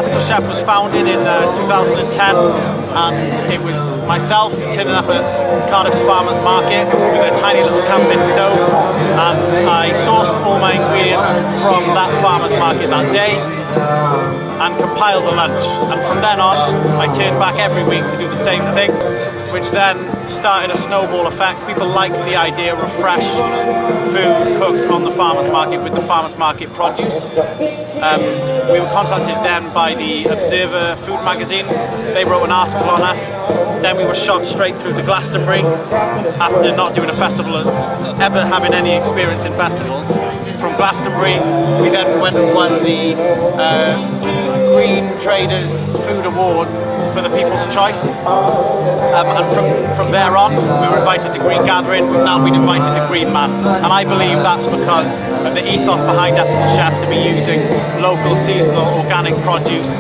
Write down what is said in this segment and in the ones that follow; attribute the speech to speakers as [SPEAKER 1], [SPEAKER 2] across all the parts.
[SPEAKER 1] Ethical Chef was founded in 2010, and it was myself turning up at Cardiff's Farmers Market with a tiny little camping stove, and I sourced all my ingredients from that farmer's market that day and compiled the lunch. And from then on, I turned back every week to do the same thing, which then started a snowball effect. People liked the idea of fresh food cooked on the farmer's market with the farmer's market produce. We were contacted then by the Observer Food magazine. They wrote an article on us. Then we were shot straight through to Glastonbury after not doing a festival, ever having any experience in festivals. From Glastonbury, we then went and won the Green Traders Food Award for the People's Choice. And from there on, we were invited to Green Gathering. We've now been invited to Green Man. And I believe that's because of the ethos behind Ethical Chef, to be using local, seasonal, organic produce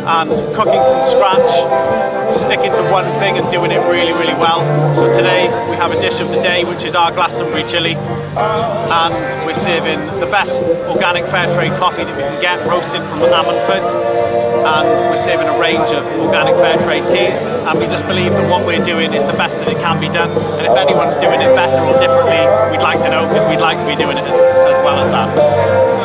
[SPEAKER 1] and cooking from scratch, sticking to one thing and doing it really, really well. So today we have a dish of the day, which is our Glastonbury chili, and we're serving the best organic fair trade coffee that we can get, roasted from Ammanford, and we're serving a range of organic fair trade teas, and we just believe that what we're doing is the best that it can be done, and if anyone's doing it better or differently, we'd like to know, because we'd like to be doing it as well as that. So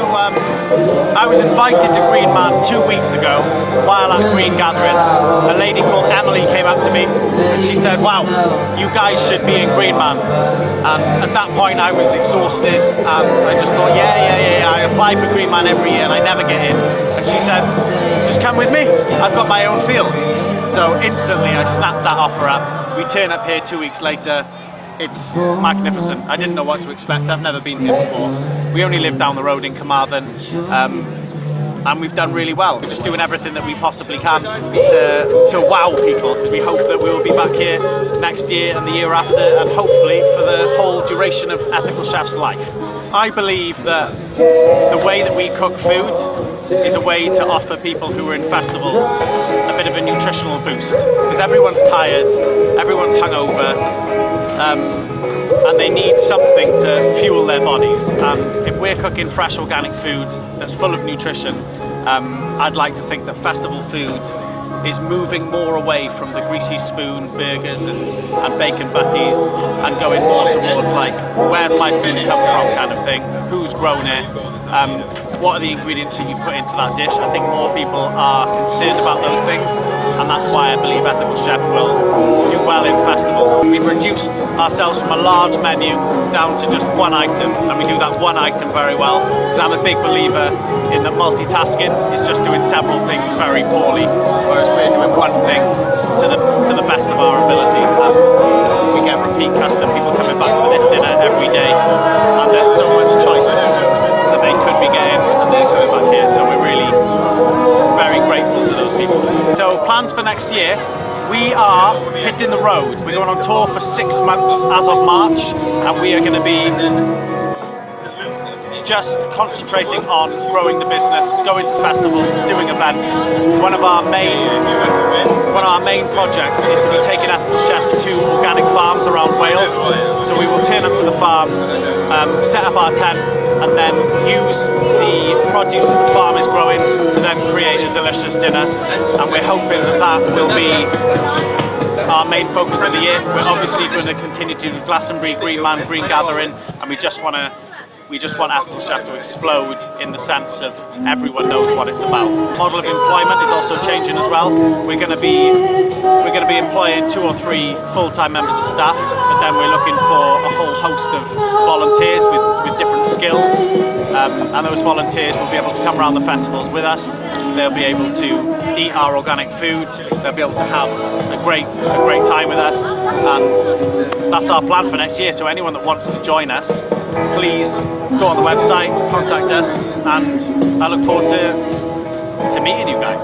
[SPEAKER 1] I was invited to Green Man 2 weeks ago while at Green Gathering. A lady called Emily came up to me and she said, "Wow, you guys should be in Green Man." And at that point I was exhausted, and I just thought, yeah, I apply for Green Man every year and I never get in. And she said, "Just come with me, I've got my own field." So instantly I snapped that offer up. We turn up here 2 weeks later. It's magnificent. I didn't know what to expect. I've never been here before. We only live down the road in Carmarthen, and we've done really well. We're just doing everything that we possibly can to wow people, because we hope that we will be back here next year and the year after, and hopefully for the whole duration of Ethical Chef's life. I believe that the way that we cook food is a way to offer people who are in festivals a bit of a nutritional boost, because everyone's tired, everyone's hungover, and they need something to fuel their bodies. And if we're cooking fresh organic food that's full of nutrition, I'd like to think that festival food is moving more away from the greasy spoon burgers and bacon butties, and going more towards like, where's my food come from kind of thing, who's grown it, what are the ingredients that you put into that dish. I think more people are concerned about those things, and that's why I believe Ethical Chef will do well in festivals. We've reduced ourselves from a large menu down to just one item, and we do that one item very well, because I'm a big believer in that multitasking is just doing several things very poorly, whereas we're doing one thing to the best of our ability. We get repeat custom people coming back for this dinner every day, and there's so much choice that they could be getting, and they're coming back here, so we're really very grateful to those people. So plans for next year, we are hitting the road. We're going on tour for 6 months as of March, and we are going to be just concentrating on growing the business, going to festivals, doing events. One of our main projects is to be taking Ethical Chef to organic farms around Wales. So we will turn up to the farm, set up our tent, and then use the produce that the farm is growing to then create a delicious dinner. And we're hoping that that will be our main focus of the year. We're obviously going to continue to do Glastonbury, Green Man, Green Gathering, and we just want Ethical Chef to explode in the sense of everyone knows what it's about. Model of employment is also changing as well. We're going to be employing 2 or 3 full-time members of staff, but then we're looking for a whole host of volunteers with different skills, and those volunteers will be able to come around the festivals with us. They'll be able to eat our organic food. They'll be able to have a great time with us, and that's our plan for next year. So anyone that wants to join us, please go on the website, contact us, and I look forward to meeting you guys.